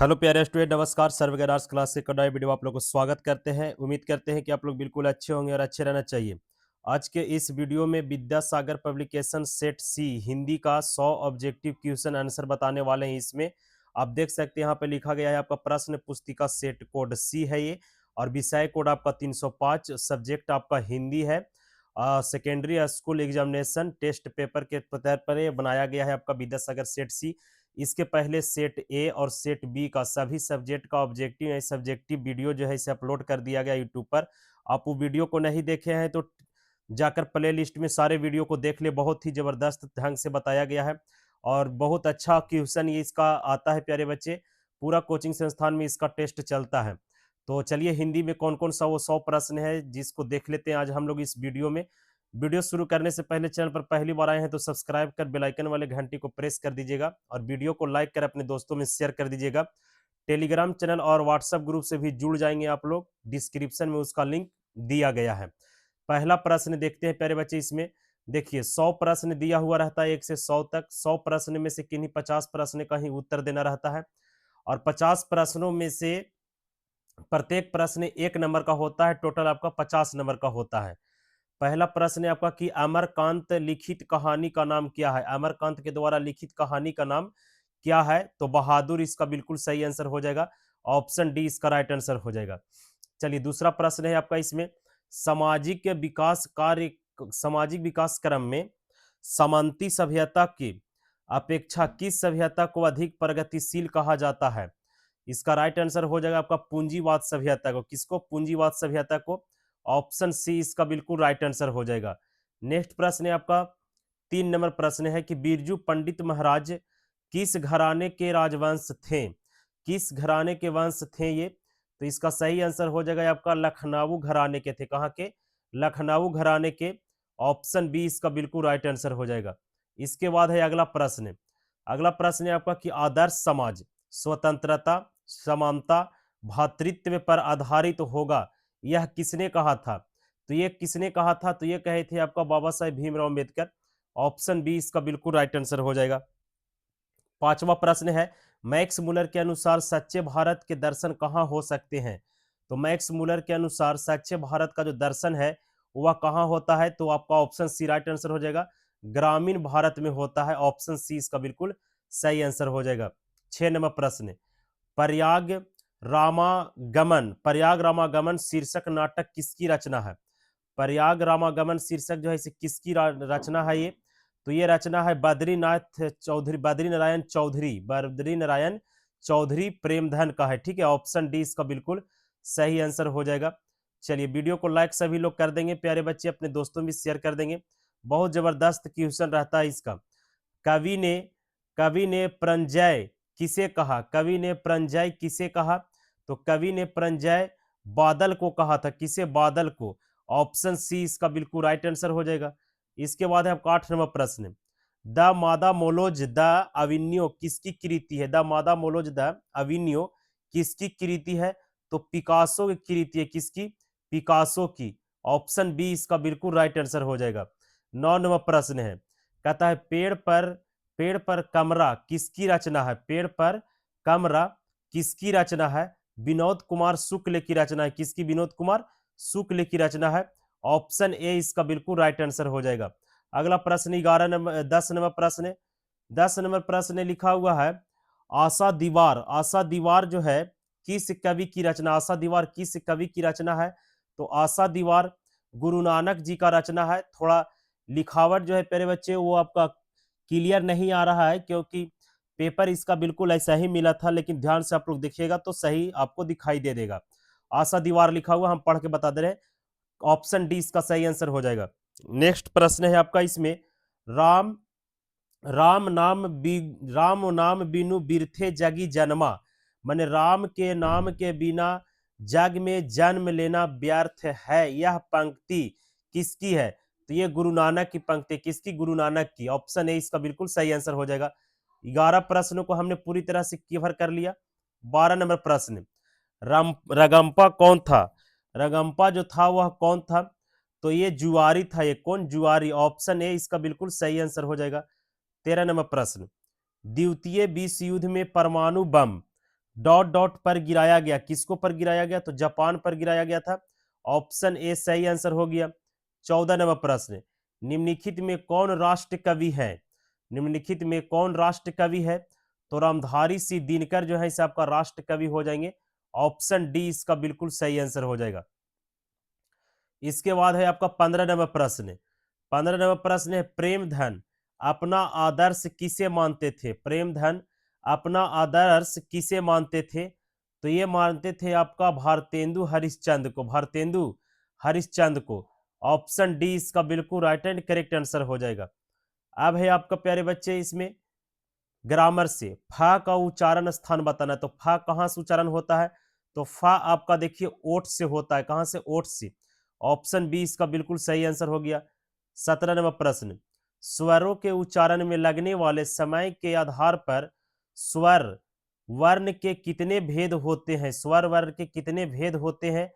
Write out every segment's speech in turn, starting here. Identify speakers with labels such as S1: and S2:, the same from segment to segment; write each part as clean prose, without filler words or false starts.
S1: Hello प्यारे student, नमस्कार। सर्वज्ञ आर्ट्स क्लास से नए वीडियो आप लोग को स्वागत करते हैं। उम्मीद करते हैं कि आप लोग बिल्कुल अच्छे होंगे और अच्छे रहना चाहिए। आज के इस वीडियो में विद्यासागर पब्लिकेशन सेट सी हिंदी का 100 ऑब्जेक्टिव क्वेश्चन आंसर बताने वाले हैं। इसमें आप देख सकते हैं, यहाँ पे लिखा गया है आपका प्रश्न पुस्तिका सेट कोड सी है ये, और विषय कोड आपका 305, सब्जेक्ट आपका हिंदी है। Secondary school examination test paper के तौर पर ये बनाया गया है आपका विद्यासागर सेट सी। इसके पहले सेट ए और सेट बी का सभी सब्जेक्ट का ऑब्जेक्टिव सब्जेक्टिव वीडियो जो है इसे अपलोड कर दिया गया यूट्यूब पर। आप वो वीडियो को नहीं देखे हैं तो जाकर प्ले लिस्ट में सारे वीडियो को देख ले। बहुत ही जबरदस्त ढंग से बताया गया है और बहुत अच्छा क्वेश्चन ये इसका आता है प्यारे बच्चे। पूरा कोचिंग संस्थान में इसका टेस्ट चलता है। तो चलिए, हिंदी में कौन कौन सा वो 100 प्रश्न है जिसको देख लेते हैं आज हम लोग इस वीडियो में। वीडियो शुरू करने से पहले चैनल पर पहली बार आए हैं तो सब्सक्राइब कर बेल आइकन वाले घंटी को प्रेस कर दीजिएगा और वीडियो को लाइक कर अपने दोस्तों में शेयर कर दीजिएगा। टेलीग्राम चैनल और व्हाट्सएप ग्रुप से भी जुड़ जाएंगे आप लोग, डिस्क्रिप्शन में उसका लिंक दिया गया है। पहला प्रश्न देखते हैं प्यारे बच्चे। इसमें देखिए 100 प्रश्न दिया हुआ रहता है 1 से 100 तक। 100 प्रश्न में से किन्हीं 50 प्रश्न का ही उत्तर देना रहता है और 50 प्रश्नों में से प्रत्येक प्रश्न 1 नंबर का होता है। टोटल आपका 50 नंबर का होता है। पहला प्रश्न है आपका कि अमरकांत लिखित कहानी का नाम क्या है। अमरकांत के द्वारा लिखित कहानी का नाम क्या है? तो बहादुर इसका बिल्कुल सही आंसर हो जाएगा। ऑप्शन डी इसका राइट आंसर हो जाएगा। चलिए, दूसरा प्रश्न है आपका इसमें सामाजिक विकास कार्य सामाजिक विकास क्रम में समांती सभ्यता की अपेक्षा किस सभ्यता को अधिक प्रगतिशील कहा जाता है? इसका राइट आंसर हो जाएगा आपका पूंजीवाद सभ्यता को। किसको? पूंजीवाद सभ्यता को। ऑप्शन सी इसका बिल्कुल राइट आंसर हो जाएगा। नेक्स्ट प्रश्न है आपका 3 नंबर प्रश्न है कि बिरजू पंडित महाराज किस घराने के राजवंश थे? किस घराने के वंश थे ये? तो इसका सही आंसर हो जाएगा आपका लखनऊ घराने के थे। कहाँ के? लखनऊ घराने के। ऑप्शन बी इसका बिल्कुल राइट आंसर हो जाएगा। इसके बाद है अगला प्रश्न। अगला प्रश्न है आपका कि आदर्श समाज स्वतंत्रता, समानता, भ्रातृत्व पर आधारित होगा, यह किसने कहा था? तो ये किसने कहा था? तो ये कहे थे आपका बाबा साहेब भीमराव अम्बेडकर। ऑप्शन बी इसका बिल्कुल राइट आंसर हो जाएगा। पांचवा प्रश्न है मैक्स मुलर के अनुसार सच्चे भारत के दर्शन कहाँ हो सकते हैं? तो मैक्स मुलर के अनुसार सच्चे भारत का जो दर्शन है वह कहाँ होता है? तो आपका ऑप्शन सी राइट आंसर हो जाएगा। ग्रामीण भारत में होता है। ऑप्शन सी इसका बिल्कुल सही आंसर हो जाएगा। 6 नंबर प्रश्न प्रयाग प्रयाग रामागमन शीर्षक नाटक किसकी रचना है? प्रयाग रामागमन शीर्षक जो है इसे किसकी रचना है ये? तो ये रचना है बद्री नारायण चौधरी प्रेमधन का है। ठीक है, ऑप्शन डी इसका बिल्कुल सही आंसर हो जाएगा। चलिए, वीडियो को लाइक सभी लोग कर देंगे प्यारे बच्चे, अपने दोस्तों में शेयर कर देंगे। बहुत जबरदस्त क्वेश्चन रहता है इसका। कवि ने कवि ने प्रंजय किसे कहा? कवि ने प्रंजय किसे कहा? तो कवि ने प्रंजय बादल को कहा था। किसे? बादल को। ऑप्शन सी इसका बिल्कुल राइट आंसर हो जाएगा। इसके बाद है आपका 8 नंबर प्रश्न। द मादा मोलोज द अविन्यो किसकी कृति है? द मादा मोलोज द अविन्यो किसकी कृति है? तो पिकासो की कृति है। किसकी? पिकासो की। ऑप्शन बी इसका बिल्कुल राइट आंसर हो जाएगा। 9 नंबर प्रश्न है, कहता है पेड़ पर कमरा किसकी रचना है? पेड़ पर कमरा किसकी रचना है? विनोद कुमार शुक्ल की रचना है। किसकी? विनोद कुमार शुक्ल की रचना है। ऑप्शन ए इसका बिल्कुल राइट आंसर हो जाएगा। अगला प्रश्न 10 नंबर प्रश्न। 10 नंबर प्रश्न लिखा हुआ है आशा दीवार। आशा दीवार जो है किस कवि की रचना? आशा दीवार किस कवि की रचना है? तो आशा दीवार गुरु नानक जी का रचना है। थोड़ा लिखावट जो है प्यारे बच्चे वो आपका क्लियर नहीं आ रहा है क्योंकि पेपर इसका बिल्कुल ऐसा ही मिला था, लेकिन ध्यान से आप लोग देखिएगा तो सही आपको दिखाई दे देगा। आशा दीवार लिखा हुआ, हम पढ़ के बता दे रहे हैं। ऑप्शन डी इसका सही आंसर हो जाएगा। नेक्स्ट प्रश्न है आपका इसमें राम राम नाम बी राम नाम बिनु बिरथे जगी जन्मा। माने राम के नाम के बिना जग में जन्म लेना व्यर्थ है, यह पंक्ति किसकी है? तो ये गुरु नानक की पंक्ति। किसकी? गुरु नानक की। ऑप्शन ए इसका बिल्कुल सही आंसर हो जाएगा। 11 प्रश्नों को हमने पूरी तरह से कवर कर लिया। 12 नंबर प्रश्न रगम्पा कौन था? रगम्पा जो था वह कौन था? तो ये जुआरी था। ये कौन? जुआरी। ऑप्शन ए इसका बिल्कुल सही आंसर हो जाएगा। 13 नंबर प्रश्न द्वितीय विश्व युद्ध में परमाणु बम डॉट डॉट पर गिराया गया, किसको पर गिराया गया, तो जापान पर गिराया गया था। ऑप्शन ए सही आंसर हो गया। 14 नंबर प्रश्न, निम्नलिखित में कौन राष्ट्र कवि है, निम्नलिखित में कौन राष्ट्र कवि है, तो रामधारी सिंह दिनकर जो है इसे आपका राष्ट्र कवि हो जाएंगे। ऑप्शन डी इसका बिल्कुल सही आंसर हो जाएगा। इसके बाद है आपका 15 नंबर प्रश्न, 15 नंबर प्रश्न है प्रेमधन अपना आदर्श किसे मानते थे, प्रेमधन अपना आदर्श किसे मानते थे, तो ये मानते थे आपका भारतेंदु हरिश्चंद्र को, भारतेंदु हरिश्चंद्र को। ऑप्शन डी इसका बिल्कुल राइट एंड करेक्ट आंसर हो जाएगा। अब है आपका प्यारे बच्चे इसमें ग्रामर से फा का उच्चारण स्थान बताना है, तो फा कहाँ से उच्चारण होता है, तो फा आपका देखिए ओठ से होता है, कहाँ से, ओठ से। ऑप्शन बी इसका बिल्कुल सही आंसर हो गया। 17 नंबर प्रश्न, स्वरों के उच्चारण में लगने वाले समय के आधार पर स्वर वर्ण के कितने भेद होते हैं, स्वर वर्ण के कितने भेद होते हैं,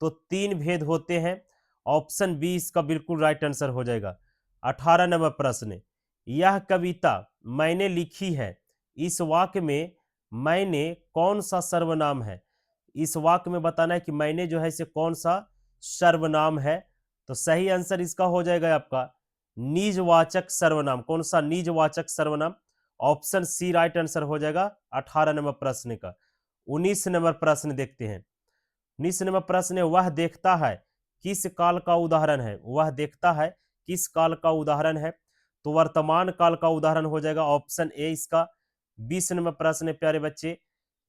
S1: तो 3 भेद होते हैं। ऑप्शन बी इसका बिल्कुल राइट आंसर हो जाएगा। 18 नंबर प्रश्न, यह कविता मैंने लिखी है, इस वाक्य में मैंने कौन सा सर्वनाम है, इस वाक्य में बताना है कि मैंने जो है इसे कौन सा सर्वनाम है, तो सही आंसर इसका हो जाएगा आपका निजवाचक सर्वनाम। कौन सा निजवाचक सर्वनाम, ऑप्शन सी राइट आंसर हो जाएगा 18 नंबर प्रश्न का। 19 नंबर प्रश्न देखते हैं। 19 नंबर प्रश्न है वह देखता है किस काल का उदाहरण है, वह देखता है किस काल का उदाहरण है, तो वर्तमान काल का उदाहरण हो जाएगा। ऑप्शन ए इसका। 20 नंबर प्रश्न है प्यारे बच्चे,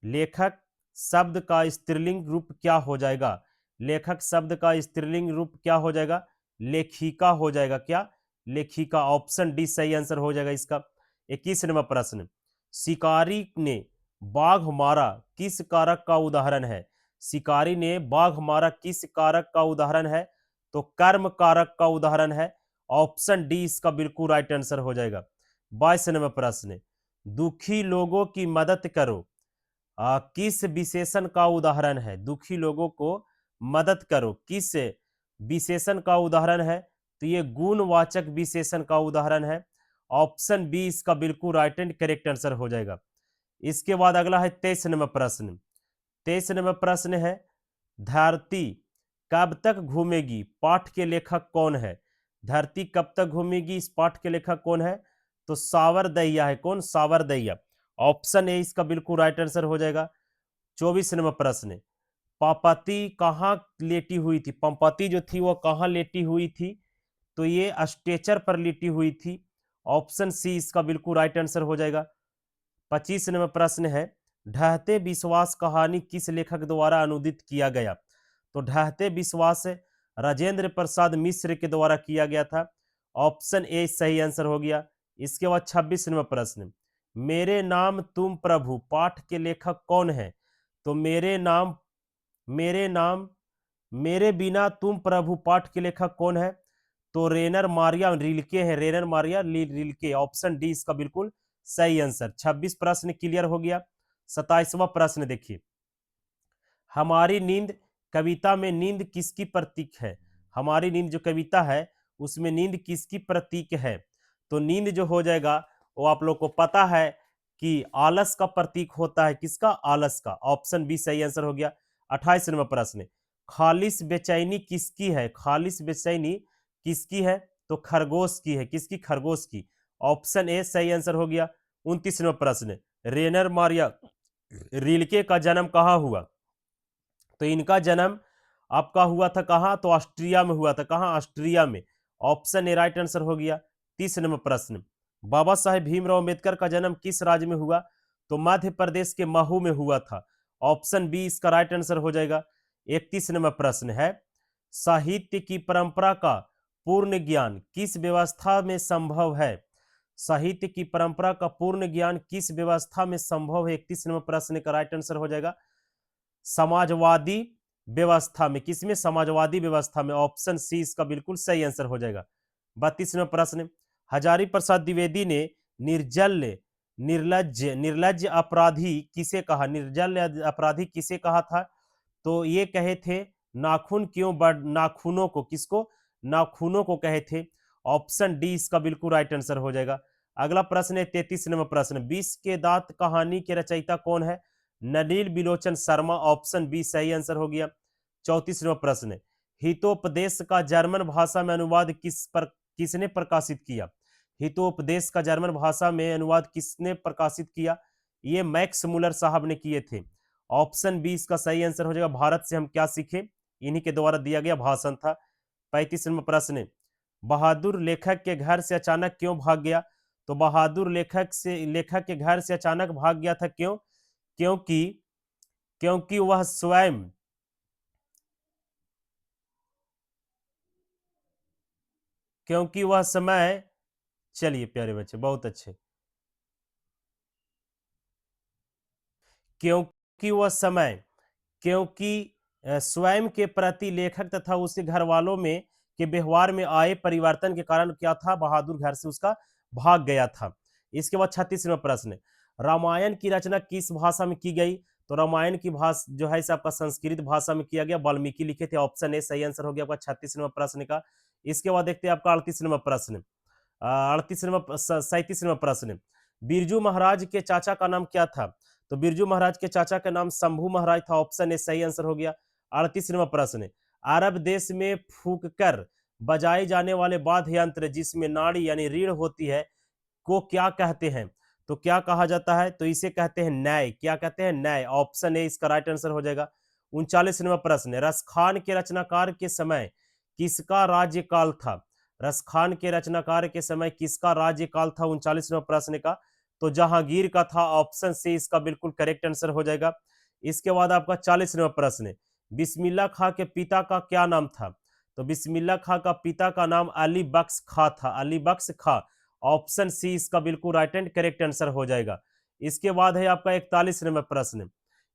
S1: लेखक शब्द का स्त्रीलिंग रूप क्या हो जाएगा, लेखक शब्द का स्त्रीलिंग रूप क्या हो जाएगा, लेखिका हो जाएगा, क्या, लेखिका। ऑप्शन डी सही आंसर हो जाएगा इसका। 21 नंबर प्रश्न, शिकारी ने बाघ मारा किस कारक का उदाहरण है, शिकारी ने बाघ मारा किस कारक का उदाहरण है, तो कर्म कारक का उदाहरण है। ऑप्शन डी इसका बिल्कुल राइट आंसर हो जाएगा। 22 नंबर प्रश्न, दुखी लोगों की मदद करो किस विशेषण का उदाहरण है, दुखी लोगों को मदद करो किस विशेषण का उदाहरण है, तो ये गुणवाचक विशेषण का उदाहरण है। ऑप्शन बी इसका बिल्कुल राइट एंड करेक्ट आंसर हो जाएगा। इसके बाद अगला है 23 नंबर प्रश्न, 23 नंबर प्रश्न है धरती कब तक घूमेगी, पाठ के लेखक कौन है, धरती कब तक घूमेगी इस पाठ के लेखक कौन है, तो सावरदैया है, कौन, सावरदैया। ऑप्शन ए इसका बिल्कुल राइट आंसर हो जाएगा। 24 नंबर प्रश्न, पापति कहाँ लेटी हुई थी, पंपति जो थी वो कहाँ लेटी हुई थी, तो ये स्ट्रेचर पर लेटी हुई थी। ऑप्शन सी इसका बिल्कुल राइट आंसर हो जाएगा। 25 नंबर प्रश्न है ढहते विश्वास कहानी किस लेखक द्वारा अनुदित किया गया, तो ढहते विश्वास राजेंद्र प्रसाद मिश्र के द्वारा किया गया था। ऑप्शन ए सही आंसर हो गया। इसके बाद 26 नंबर प्रश्न, मेरे नाम तुम प्रभु पाठ के लेखक कौन है, तो मेरे नाम मेरे बिना तुम प्रभु पाठ के लेखक कौन है, तो रेनर मारिया रिल्के है, रेनर मारिया रिल्के। ऑप्शन डी इसका बिल्कुल सही आंसर। 26 प्रश्न क्लियर हो गया। 27वां प्रश्न देखिए, हमारी नींद कविता में नींद किसकी प्रतीक है, हमारी नींद जो कविता है उसमें नींद किसकी प्रतीक है, तो नींद जो हो जाएगा वो आप लोग को पता है कि आलस का प्रतीक होता है, किसका, आलस का। ऑप्शन बी सही आंसर हो गया। 28 नंबर प्रश्न, खालिस बेचैनी किसकी है, खालिस बेचैनी किसकी है, तो खरगोश की है, किसकी, खरगोश की। ऑप्शन ए सही आंसर हो गया। 29 नंबर प्रश्न, रेनर मारिया रिल्के का जन्म कहाँ हुआ, तो इनका जन्म आपका हुआ था कहाँ, तो ऑस्ट्रिया में हुआ था, कहाँ, ऑस्ट्रिया में। ऑप्शन ए राइट आंसर हो गया। 30 नंबर प्रश्न, बाबा साहेब भीमराव अम्बेडकर का जन्म किस राज्य में हुआ, तो मध्य प्रदेश के महू में हुआ था। ऑप्शन बी इसका राइट आंसर हो जाएगा। 31 नंबर प्रश्न है साहित्य की परंपरा का पूर्ण ज्ञान किस व्यवस्था में संभव है, साहित्य की परंपरा का पूर्ण ज्ञान किस व्यवस्था में संभव है। 31 नंबर प्रश्न का राइट आंसर हो जाएगा समाजवादी व्यवस्था में, किसमें, समाजवादी व्यवस्था में। ऑप्शन सी इसका बिल्कुल सही आंसर हो जाएगा। 32 नंबर प्रश्न, हजारी प्रसाद द्विवेदी ने निर्जल्य निर्लज्ज अपराधी किसे कहा, निर्जल्य अपराधी किसे कहा था, तो ये कहे थे नाखून क्यों बढ़, नाखूनों को, किसको, नाखूनों को कहे थे। ऑप्शन डी इसका बिल्कुल राइट आंसर हो जाएगा। अगला प्रश्न है 33 नंबर प्रश्न, 20 के दांत कहानी के रचयिता कौन है, नलिनी बिलोचन शर्मा, ऑप्शन बी सही आंसर हो गया। 34वां प्रश्न, हितोपदेश का जर्मन भाषा में अनुवाद किसने प्रकाशित किया? हितोपदेश का जर्मन भाषा में अनुवाद किसने प्रकाशित किया? ये मैक्स मुलर साहब ने किए थे। ऑप्शन बी इसका सही आंसर हो जाएगा। भारत से हम क्या सीखे, इन्हीं के द्वारा दिया गया भाषण था। 35वां प्रश्न, बहादुर लेखक के घर से अचानक क्यों भाग गया? तो बहादुर लेखक के घर से अचानक भाग गया था, क्यों? क्योंकि क्योंकि वह स्वयं क्योंकि वह समय चलिए प्यारे बच्चे, बहुत अच्छे। क्योंकि वह समय क्योंकि स्वयं के प्रति लेखक तथा उसके घर वालों में के व्यवहार में आए परिवर्तन के कारण क्या था, बहादुर घर से उसका भाग गया था। इसके बाद 36वां प्रश्न, रामायण की रचना किस भाषा में की गई? तो रामायण की भाषा जो है इसे आपका संस्कृत भाषा में किया गया, वाल्मीकि लिखे थे। ऑप्शन ए सही आंसर हो गया आपका 36वां प्रश्न का। इसके बाद देखते हैं आपका 38वां प्रश्न। 37वां प्रश्न, बिरजू महाराज के चाचा का नाम क्या था? तो बिरजू महाराज के चाचा का नाम शंभू महाराज था। ऑप्शन ए सही आंसर हो गया। 38वां प्रश्न, अरब देश में फूंक कर बजाए जाने वाले वाद्य यंत्र जिसमें नाड़ी यानी रीढ़ होती है को क्या कहते हैं? तो क्या कहा जाता है? तो इसे कहते हैं नय। क्या कहते हैं? नय। ऑप्शन ए इसका राइट आंसर हो जाएगा। 39वां प्रश्न, रसखान के रचनाकार के समय किसका राज्यकाल था? रसखान के रचनाकार के समय किसका राज्यकाल था 39वां प्रश्न का? तो जहांगीर का था। ऑप्शन सी इसका बिल्कुल करेक्ट आंसर हो जाएगा। इसके बाद आपका 40वां प्रश्न, बिस्मिल्लाह खां के पिता का क्या नाम था? तो बिस्मिल्लाह खां का पिता का नाम अली बख्श खां था। अली बख्श खां। ऑप्शन सी इसका बिल्कुल राइट एंड करेक्ट आंसर हो जाएगा। इसके बाद है आपका 41वां प्रश्न।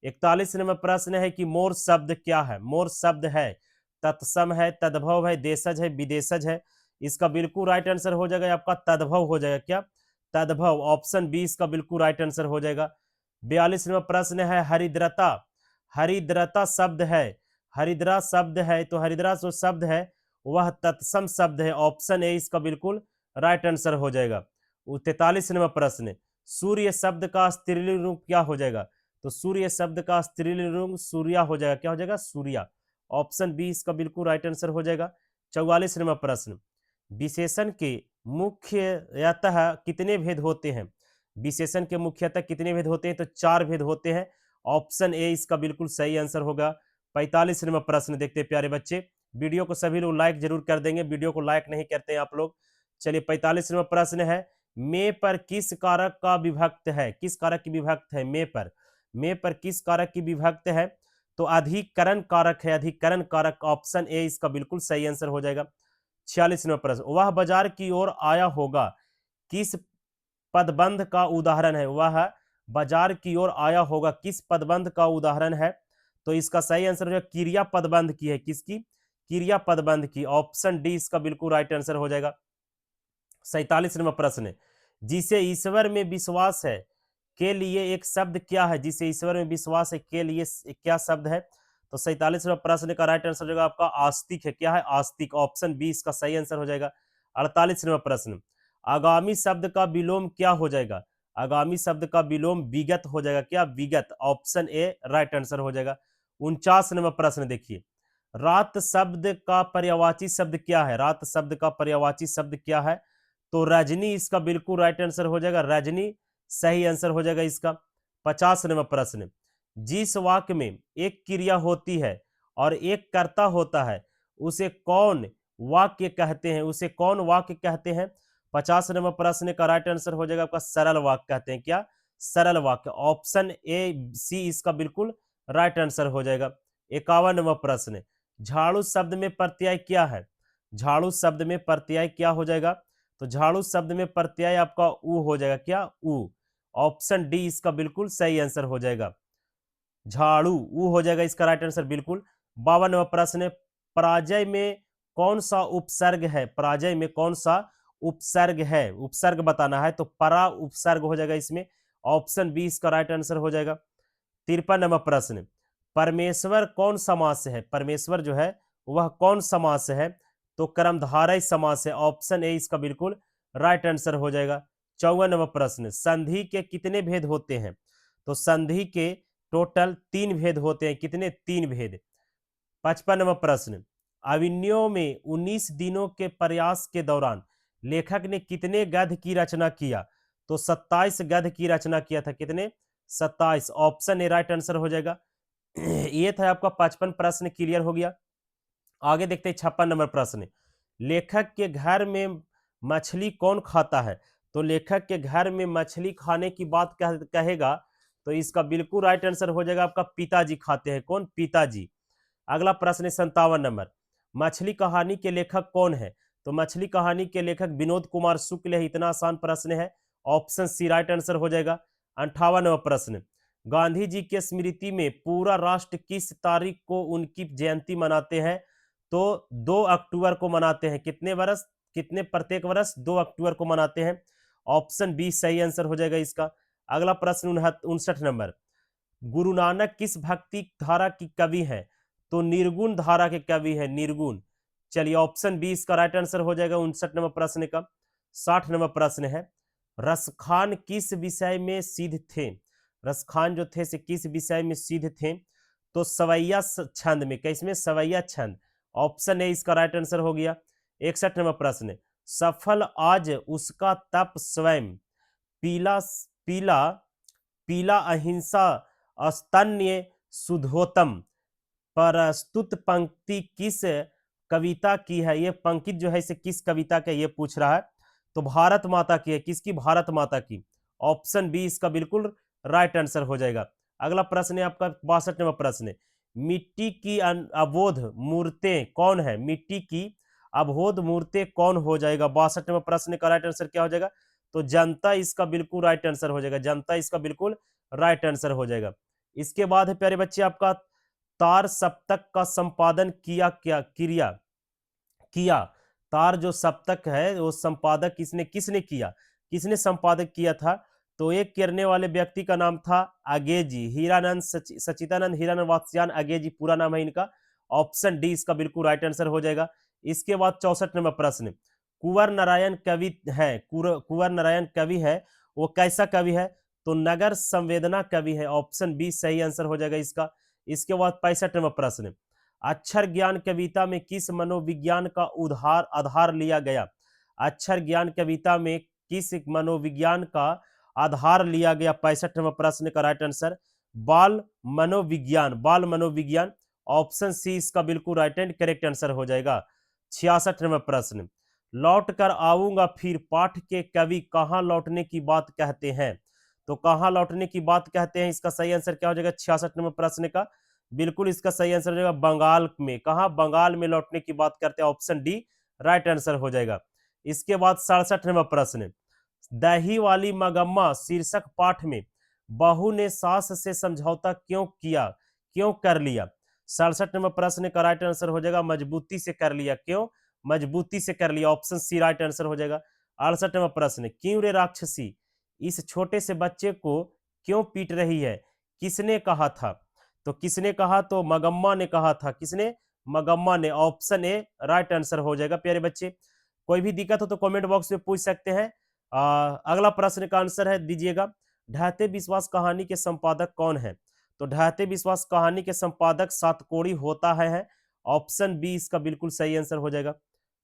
S1: 41वां प्रश्न है कि मोर शब्द क्या है? मोर शब्द है तत्सम है, तद्भव है, देशज है, विदेशज है। इसका बिल्कुल राइट आंसर हो जाएगा आपका तद्भव हो जाएगा। क्या? तद्भव। ऑप्शन बी इसका बिल्कुल राइट आंसर हो जाएगा। 42वां प्रश्न है हरिद्रता। हरिद्रता शब्द है, हरिद्रा शब्द है, तो हरिद्रा जो शब्द है वह तत्सम शब्द है। ऑप्शन ए इसका बिल्कुल राइट आंसर हो जाएगा। 43वां प्रश्न, सूर्य शब्द का स्त्रीलिंग रूप क्या हो जाएगा? तो सूर्य शब्द का स्त्रीलिंग रूप सूर्या हो जाएगा। क्या हो जाएगा? सूर्या। ऑप्शन बी इसका बिल्कुल राइट आंसर हो जाएगा। 44वां प्रश्न, विशेषण के मुख्यतः कितने भेद होते हैं? विशेषण के मुख्यतः कितने भेद होते हैं? तो 4 भेद होते हैं। ऑप्शन ए इसका बिल्कुल सही आंसर होगा। 45वां प्रश्न देखते हैं प्यारे बच्चे। वीडियो को सभी लोग लाइक जरूर कर देंगे, वीडियो को लाइक नहीं करते हैं आप लोग। चलिए 45वां प्रश्न है, में पर किस कारक का विभक्त है? किस कारक की विभक्त है? में पर। में पर किस कारक की विभक्त है? तो अधिकरण कारक है, अधिकरण कारक। ऑप्शन ए इसका बिल्कुल सही आंसर हो जाएगा। 46वां प्रश्न, वह बाजार की ओर आया होगा किस पदबंध का उदाहरण है? वह बाजार की ओर आया होगा किस पदबंध का उदाहरण है? तो इसका सही आंसर हो जाएगा क्रिया पदबंध की है। किसकी? क्रिया पदबंध की। ऑप्शन डी इसका बिल्कुल राइट आंसर हो जाएगा। 47वां प्रश्न, जिसे ईश्वर में विश्वास है के लिए एक शब्द क्या है? जिसे ईश्वर में विश्वास है के लिए क्या शब्द है? तो 47वां प्रश्न का राइट आंसर हो जाएगा आपका आस्तिक है। क्या है? आस्तिक। ऑप्शन बी इसका सही आंसर हो जाएगा। 48वां प्रश्न, आगामी शब्द का विलोम क्या हो जाएगा? आगामी शब्द का विलोम विगत हो जाएगा। क्या? विगत। ऑप्शन ए राइट आंसर हो जाएगा। 49वां प्रश्न देखिए, रात शब्द का पर्यायवाची शब्द क्या है? रात शब्द का पर्यायवाची शब्द क्या है? तो रजनी इसका बिल्कुल राइट आंसर हो जाएगा। रजनी सही आंसर हो जाएगा इसका। 50वां प्रश्न, जिस वाक्य में एक क्रिया होती है और एक कर्ता होता है उसे कौन वाक्य कहते हैं? उसे कौन वाक्य कहते हैं? 50वां प्रश्न का राइट आंसर हो जाएगा आपका सरल वाक्य कहते हैं। क्या? सरल वाक्य। ऑप्शन ए सी इसका बिल्कुल राइट आंसर हो जाएगा। 51वां प्रश्न, झाड़ू शब्द में प्रत्यय क्या है? झाड़ू शब्द में प्रत्यय क्या हो जाएगा? तो झाड़ू शब्द में प्रत्यय आपका ऊ हो जाएगा। क्या? ऊ। ऑप्शन डी इसका बिल्कुल सही आंसर हो जाएगा। झाड़ू ऊ हो जाएगा इसका राइट आंसर बिल्कुल। 52वां प्रश्न है, पराजय में कौन सा उपसर्ग है? पराजय में कौन सा उपसर्ग है? उपसर्ग बताना है तो परा उपसर्ग हो जाएगा इसमें। ऑप्शन बी इसका राइट आंसर हो जाएगा। 53वां प्रश्न, परमेश्वर कौन समास है? परमेश्वर जो है वह कौन समास है? तो कर्मधारय समास है। ऑप्शन ए इसका बिल्कुल राइट आंसर हो जाएगा। 54वां प्रश्न, संधि के कितने भेद होते हैं? तो संधि के टोटल 3 भेद होते हैं। कितने? 3 भेद। 55 नंबर प्रश्न, अभिनयों में 19 दिनों के प्रयास के दौरान लेखक ने कितने गद्य की रचना किया? तो 27 गद्य की रचना किया था। कितने? 27। ऑप्शन ए राइट आंसर हो जाएगा। ये था आपका 55 प्रश्न, क्लियर हो गया। आगे देखते हैं 56 नंबर प्रश्न, लेखक के घर में मछली कौन खाता है? तो लेखक के घर में मछली खाने की बात कहेगा तो इसका बिल्कुल राइट आंसर हो जाएगा आपका पिताजी खाते हैं। कौन? पिताजी। अगला प्रश्न है 57 नंबर, मछली कहानी के लेखक कौन है? तो मछली कहानी के लेखक विनोद कुमार शुक्ल है। इतना आसान प्रश्न है, ऑप्शन सी राइट आंसर हो जाएगा। 58 नंबर प्रश्न, गांधी जी के स्मृति में पूरा राष्ट्र किस तारीख को उनकी जयंती मनाते हैं? तो 2 अक्टूबर को मनाते हैं। कितने वर्ष, कितने प्रत्येक वर्ष? 2 अक्टूबर को मनाते हैं। ऑप्शन बी सही आंसर हो जाएगा इसका। अगला प्रश्न 59 नंबर, गुरु नानक किस भक्ति धारा की कवि हैं? तो निर्गुण धारा के कवि हैं, निर्गुण। चलिए ऑप्शन बी इसका राइट आंसर हो जाएगा 59 नंबर प्रश्न का। 60 नंबर प्रश्न है, रसखान किस विषय में सिद्ध थे? रसखान जो थे से किस विषय में सिद्ध थे? तो सवैया छंद में। किसमें? सवैया छंद। ऑप्शन ए इसका राइट आंसर हो गया। 61 नंबर प्रश्न, सफल आज उसका तप स्वयं, पीला पीला पीला अहिंसा स्तन्य सुधोतम, प्रस्तुत पंक्ति किस कविता की है? ये पंक्ति जो है इसे किस कविता का ये पूछ रहा है। तो भारत माता की है। किसकी? भारत माता की। ऑप्शन बी इसका बिल्कुल राइट आंसर हो जाएगा। अगला प्रश्न है आपका 62 नंबर प्रश्न, मिट्टी की अबोध मूर्तें कौन है? मिट्टी की अबोध मूर्तें कौन हो जाएगा? 62 नंबर प्रश्न का राइट आंसर क्या हो जाएगा? तो जनता इसका बिल्कुल राइट आंसर हो जाएगा। जनता इसका बिल्कुल राइट आंसर हो जाएगा। इसके बाद है प्यारे बच्चे आपका तार सप्तक का संपादन किया। तार जो सप्तक है वो संपादक किसने किया? किसने संपादक किया था? तो एक करने वाले व्यक्ति का नाम था अगेजी, हीरानंद सचिदानंद हीरानंद वात्स्यायन अगेजी पूरा नाम है इनका। ऑप्शन डी इसका बिल्कुल राइट आंसर हो जाएगा। इसके बाद 64 नंबर प्रश्न, कुंवर नारायण कवि है, कुंवर नारायण कवि है, वो कैसा कवि है? तो नगर संवेदना कवि है। ऑप्शन बी सही आंसर हो जाएगा इसका। इसके बाद 65 नंबर प्रश्न, अक्षर ज्ञान कविता में किस मनोविज्ञान का आधार लिया गया? अक्षर ज्ञान कविता में किस मनोविज्ञान का आधार लिया गया? 65 नंबर प्रश्न का राइट आंसर बाल मनोविज्ञान, बाल मनोविज्ञान। ऑप्शन सी इसका बिल्कुल राइट एंड करेक्ट आंसर हो जाएगा। 66 नंबर प्रश्न, लौट कर आऊंगा फिर पाठ के कवि कहाँ लौटने की बात कहते हैं? तो कहाँ लौटने की बात कहते हैं, इसका सही आंसर क्या हो जाएगा 66 नंबर प्रश्न का? बिल्कुल इसका सही आंसर हो जाएगा बंगाल में। कहाँ? बंगाल में लौटने की बात करते हैं। ऑप्शन डी राइट आंसर हो जाएगा। इसके बाद 67 नंबर प्रश्न, दही वाली मगम्मा शीर्षक पाठ में बहू ने सास से समझौता क्यों किया, क्यों कर लिया? 67 नंबर प्रश्न का राइट आंसर हो जाएगा मजबूती से कर लिया। क्यों? मजबूती से कर लिया। ऑप्शन सी राइट आंसर हो जाएगा। 68 नंबर प्रश्न, क्यों रे राक्षसी इस छोटे से बच्चे को क्यों पीट रही है? किसने कहा था? तो किसने कहा? तो मगम्मा ने कहा था। किसने? मगम्मा ने। ऑप्शन ए राइट आंसर हो जाएगा प्यारे बच्चे। कोई भी दिक्कत हो तो कमेंट बॉक्स में पूछ सकते हैं। अगला प्रश्न का आंसर है दीजिएगा, ढहते विश्वास कहानी के संपादक कौन है? तो ढहते विश्वास कहानी के संपादक सातकोड़ी होता है। ऑप्शन बी इसका बिल्कुल सही आंसर हो जाएगा।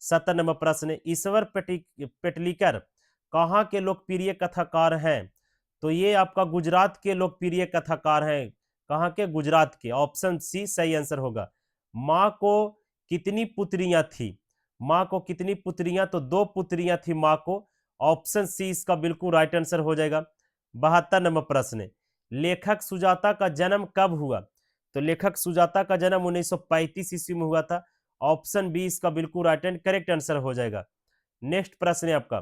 S1: 70 नंबर प्रश्न, ईश्वर पेटलीकर कहाँ के लोकप्रिय कथाकार हैं? तो ये आपका गुजरात के लोकप्रिय कथाकार हैं। कहाँ के? गुजरात के। ऑप्शन सी सही आंसर होगा। माँ को कितनी पुत्रियां थी? माँ को कितनी पुत्रियां? तो 2 पुत्रियां थी माँ को। ऑप्शन सी इसका बिल्कुल राइट आंसर हो जाएगा। 72 नंबर प्रश्न, लेखक सुजाता का जन्म कब हुआ? तो लेखक सुजाता का जन्म 1935 ईस्वी में हुआ था। ऑप्शन बी इसका बिल्कुल राइट एंड करेक्ट आंसर हो जाएगा। नेक्स्ट प्रश्न है आपका,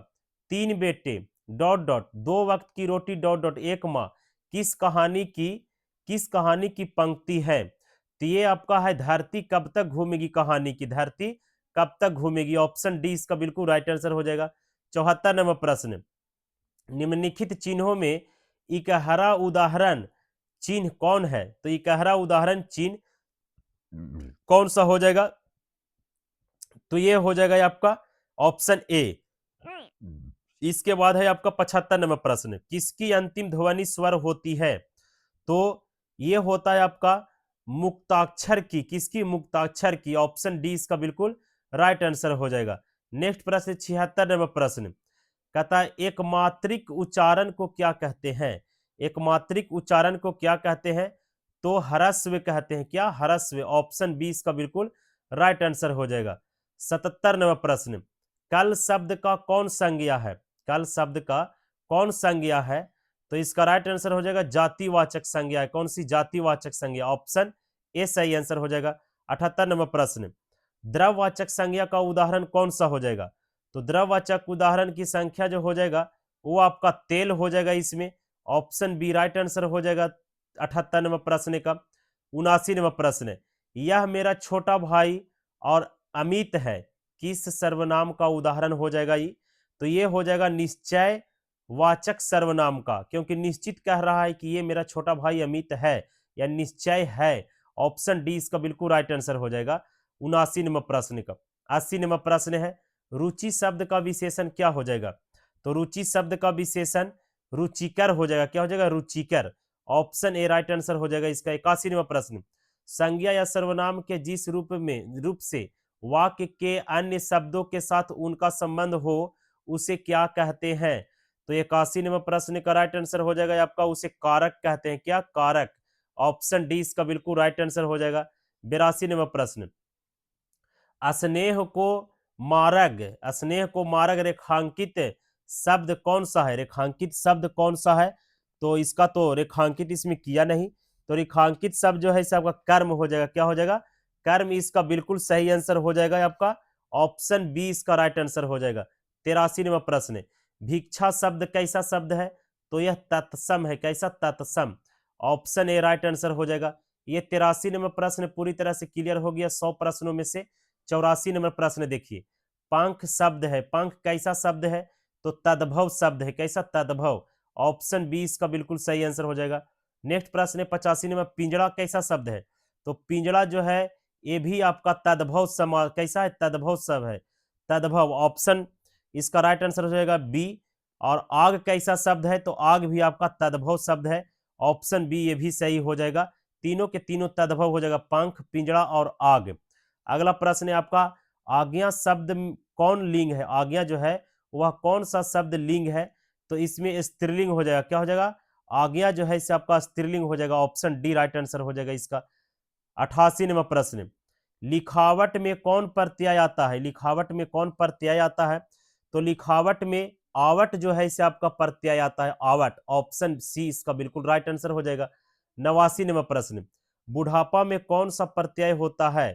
S1: 3 बेटे डॉट डॉट 2 वक्त की रोटी डॉट डॉट एक माँ किस कहानी की पंक्ति है? तो ये आपका है धरती कब तक घूमेगी कहानी की, धरती कब तक घूमेगी। ऑप्शन डी इसका बिल्कुल राइट आंसर हो जाएगा। 74 नंबर प्रश्न, निम्नलिखित चिन्हों में इकहरा उदाहरण चिन्ह कौन है? तो इकहरा उदाहरण चिन्ह कौन सा हो जाएगा? तो ये हो जाएगा आपका ऑप्शन ए। इसके बाद है आपका 75 नंबर प्रश्न, किसकी अंतिम ध्वनि स्वर होती है? तो ये होता है आपका मुक्ताक्षर की, किसकी? मुक्ताक्षर की। ऑप्शन डी इसका बिल्कुल राइट आंसर हो जाएगा। नेक्स्ट प्रश्न 76 नंबर प्रश्न कहता है एक मात्रिक उच्चारण को क्या कहते हैं? एक मात्रिक उच्चारण को क्या कहते हैं? तो ह्रस्व कहते हैं। क्या? ह्रस्व। ऑप्शन बी इसका बिल्कुल राइट आंसर हो जाएगा। 77 नंबर प्रश्न कल शब्द का कौन संज्ञा है? कल शब्द का कौन संज्ञा है? तो इसका राइट आंसर हो जाएगा जातिवाचक संज्ञा है। कौन सी? जातिवाचक संज्ञा। ऑप्शन ए सही आंसर हो जाएगा। 78 नंबर प्रश्न द्रववाचक संज्ञा का उदाहरण कौन सा हो जाएगा? तो द्रववाचक उदाहरण की संख्या जो हो जाएगा वो आपका तेल हो जाएगा इसमें। ऑप्शन बी राइट आंसर हो जाएगा 78 नंबर प्रश्न का। 79 नंबर प्रश्न यह मेरा छोटा भाई और अमित है किस सर्वनाम का उदाहरण हो जाएगा ये? तो ये हो जाएगा निश्चय वाचक सर्वनाम का, क्योंकि निश्चित कह रहा है कि ये मेरा छोटा भाई अमित है या निश्चय है। ऑप्शन डी इसका बिल्कुल राइट आंसर हो जाएगा 79 नंबर प्रश्न का। 80 नंबर प्रश्न है रुचि शब्द का विशेषण क्या हो जाएगा? तो रुचि शब्द का विशेषण रुचिकर हो जाएगा। क्या हो जाएगा? रुचिकर। ऑप्शन ए राइट आंसर हो जाएगा इसका। 81 नंबर प्रश्न संज्ञा या सर्वनाम के जिस रूप से वाक्य के अन्य शब्दों के साथ उनका संबंध हो उसे क्या कहते हैं? तो 81 नंबर प्रश्न का राइट आंसर हो जाएगा आपका उसे कारक कहते हैं। क्या? कारक। ऑप्शन डी इसका बिल्कुल राइट आंसर हो जाएगा। 82 नंबर प्रश्न स्नेह को मारग रेखांकित शब्द कौन सा है? रेखांकित शब्द कौन सा है? तो इसका तो रेखांकित इसमें किया नहीं, तो रेखांकित शब्द जो है इसे आपका कर्म हो जाएगा। क्या हो जाएगा? कर्म। इसका बिल्कुल सही आंसर हो जाएगा आपका ऑप्शन बी इसका राइट आंसर हो जाएगा। 83 नंबर प्रश्न भिक्षा शब्द कैसा शब्द है? तो यह तत्सम है। कैसा? तत्सम। ऑप्शन ए राइट आंसर हो जाएगा। ये 83 नंबर प्रश्न पूरी तरह से क्लियर हो गया 100 प्रश्नों में से। 84 नंबर प्रश्न देखिए पंख शब्द है। पंख कैसा शब्द है? तो तद्भव शब्द है। कैसा? तद्भव। ऑप्शन बी इसका बिल्कुल सही आंसर हो जाएगा। नेक्स्ट प्रश्न है 85 नंबर पिंजड़ा कैसा शब्द है? तो पिंजड़ा जो है ये भी आपका तद्भव समास कैसा है? तद्भव शब्द है। तद्भव। ऑप्शन इसका राइट आंसर हो जाएगा बी। और आग कैसा शब्द है? तो आग भी आपका तद्भव शब्द है। ऑप्शन बी ये भी सही हो जाएगा। तीनों के तीनों तद्भव हो जाएगा पंख, पिंजड़ा और आग। अगला प्रश्न है आपका आज्ञा शब्द कौन लिंग है? आज्ञा जो है वह कौन सा शब्द लिंग है? तो इसमें स्त्रीलिंग हो जाएगा। क्या हो जाएगा? आज्ञा जो है इसे आपका स्त्रीलिंग हो जाएगा। ऑप्शन डी राइट आंसर हो जाएगा इसका। 88 नंबर प्रश्न लिखावट में कौन प्रत्यय आता है? लिखावट में कौन प्रत्यय आता है? तो लिखावट में आवट जो है इसे आपका प्रत्यय आता है। आवट। ऑप्शन सी इसका बिल्कुल राइट आंसर हो जाएगा। 89 नंबर प्रश्न बुढ़ापा में कौन सा प्रत्यय होता है?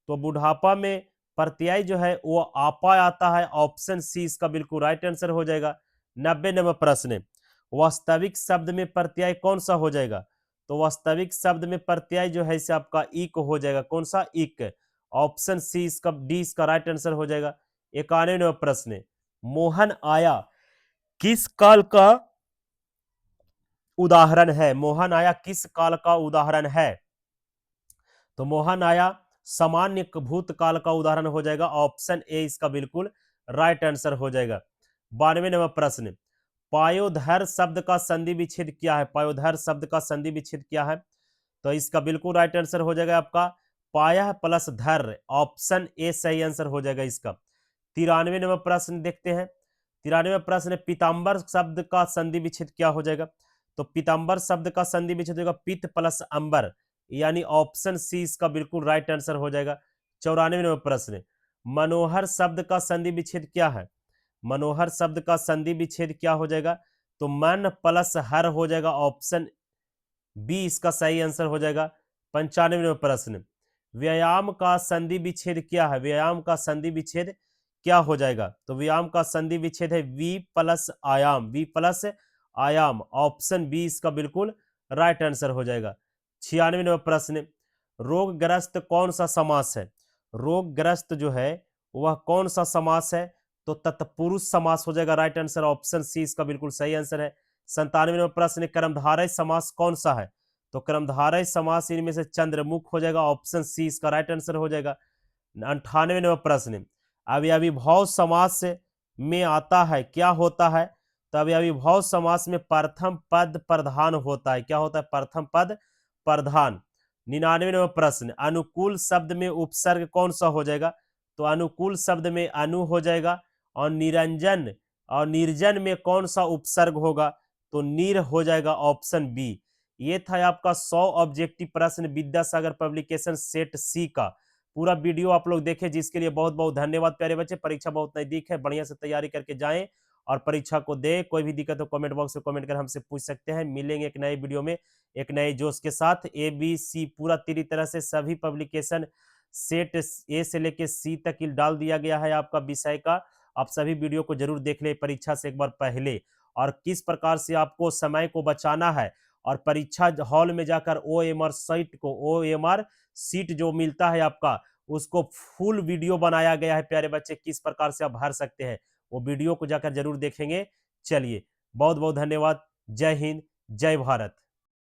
S1: तो बुढ़ापा में प्रत्यय जो है वो आपा आता है। ऑप्शन सी इसका बिल्कुल राइट आंसर हो जाएगा। 90 नंबर प्रश्न वास्तविक शब्द में प्रत्यय कौन सा हो जाएगा? तो वास्तविक शब्द में प्रत्यय जो है इसे आपका इक हो जाएगा। कौन सा? इक। ऑप्शन सी इसका डी इसका राइट आंसर हो जाएगा। 91 नंबर प्रश्न मोहन आया किस काल का उदाहरण है? मोहन आया किस काल का उदाहरण है? तो मोहन आया सामान्य भूतकाल का उदाहरण हो जाएगा। ऑप्शन ए इसका बिल्कुल राइट आंसर हो जाएगा। 92 नंबर प्रश्न पायोधर शब्द का संधि विच्छेद क्या है? पायोधर शब्द का संधि विच्छेद क्या है? तो इसका बिल्कुल राइट आंसर हो जाएगा आपका पाया प्लस धर। ऑप्शन ए सही आंसर हो जाएगा इसका। 93 नंबर प्रश्न देखते हैं। 93 प्रश्न पीताम्बर शब्द का संधि विच्छेद क्या हो जाएगा? तो पीताम्बर शब्द का संधि विच्छेद होगा पित्त प्लस अंबर, यानी ऑप्शन सी इसका बिल्कुल राइट आंसर हो जाएगा। 94 नंबर प्रश्न मनोहर शब्द का संधि विच्छेद क्या है? मनोहर शब्द का संधि विच्छेद क्या हो जाएगा? तो मन प्लस हर हो जाएगा। ऑप्शन बी इसका सही आंसर हो जाएगा। 95 नंबर प्रश्न व्यायाम का संधि विच्छेद क्या है? व्यायाम का संधि विच्छेद क्या हो जाएगा? तो व्यायाम का संधि विच्छेद है वी प्लस आयाम। वी प्लस आयाम। ऑप्शन बी इसका बिल्कुल राइट आंसर हो जाएगा। 96 नंबर प्रश्न रोगग्रस्त कौन सा समास है? रोगग्रस्त जो है वह कौन सा समास है? तो तत्पुरुष समास हो जाएगा। राइट आंसर ऑप्शन सी इसका बिल्कुल सही आंसर है। 97 नंबर प्रश्न कर्मधारय समास कौन सा है? तो कर्मधारय समास इनमें से चंद्रमुख हो जाएगा। ऑप्शन सी इसका राइट आंसर हो जाएगा। 98 नंबर प्रश्न अव्ययीभाव समास में आता है क्या होता है? तो अव्ययीभाव समास में प्रथम पद प्रधान होता है। क्या होता है? प्रथम पद प्रधान। 99वां प्रश्न, अनुकूल शब्द में उपसर्ग कौन सा हो जाएगा? तो अनुकूल शब्द में अनु हो जाएगा। और निरंजन और निर्जन में कौन सा उपसर्ग होगा? तो निर हो जाएगा, ऑप्शन बी। ये था आपका 100 ऑब्जेक्टिव प्रश्न विद्यासागर पब्लिकेशन सेट सी का। पूरा वीडियो आप लोग देखें, जिसके लिए बहुत बहुत धन्यवाद प्यारे बच्चे। परीक्षा बहुत नजदीक है, बढ़िया से तैयारी करके जाएं और परीक्षा को दे। कोई भी दिक्कत हो कमेंट बॉक्स में कमेंट कर हमसे पूछ सकते हैं। मिलेंगे एक नए वीडियो में एक नए जोश के साथ। ए बी सी पूरा तेरी तरह से सभी पब्लिकेशन सेट ए से लेके सी तक ही डाल दिया गया है आपका विषय का। आप सभी वीडियो को जरूर देख ले परीक्षा से एक बार पहले, और किस प्रकार से आपको समय को बचाना है और परीक्षा हॉल में जाकर ओ एम आर सीट जो मिलता है आपका, उसको फुल वीडियो बनाया गया है प्यारे बच्चे, किस प्रकार से आप भर सकते हैं। वो वीडियो को जाकर जरूर देखेंगे। चलिए, बहुत बहुत धन्यवाद। जय हिंद, जय भारत।